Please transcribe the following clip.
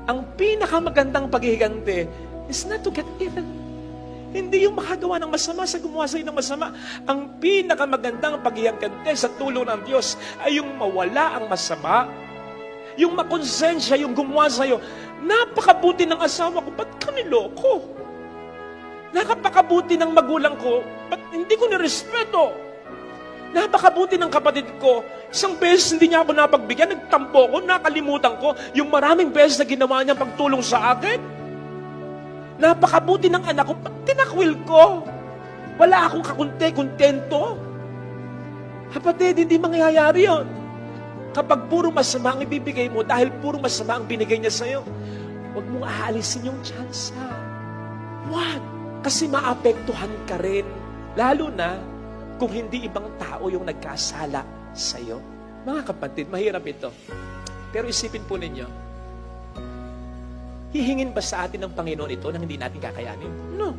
Ang pinakamagandang paghihiganti is not to get even. Hindi yung makagawa ng masama sa gumawa sa'yo ng masama. Ang pinakamagandang paghihiganti sa tulong ng Diyos ay yung mawala ang masama. Yung makonsensya, yung gumawa sa'yo, napakabuti ng asawa ko, ba't ka niloko? Napakabuti ng magulang ko, ba't hindi ko nirespeto? Napakabuti ng kapatid ko, isang beses hindi niya ako napagbigyan, nagtampo ko, nakalimutan ko, yung maraming beses na ginawa niya pagtulong sa akin. Napakabuti ng anak ko, ba't tinakwil ko? Wala akong kontento. Kapatid, hindi mangyayari yun. Kapag puro masama ang ibibigay mo, dahil puro masama ang binigay niya sa'yo, huwag mong aalisin yung tsansa. What? Kasi maapektuhan ka rin. Lalo na, kung hindi ibang tao yung nagkasala sa'yo. Mga kapatid, mahirap ito. Pero isipin po ninyo, hihingin ba sa atin ng Panginoon ito nang hindi natin kakayanin? No.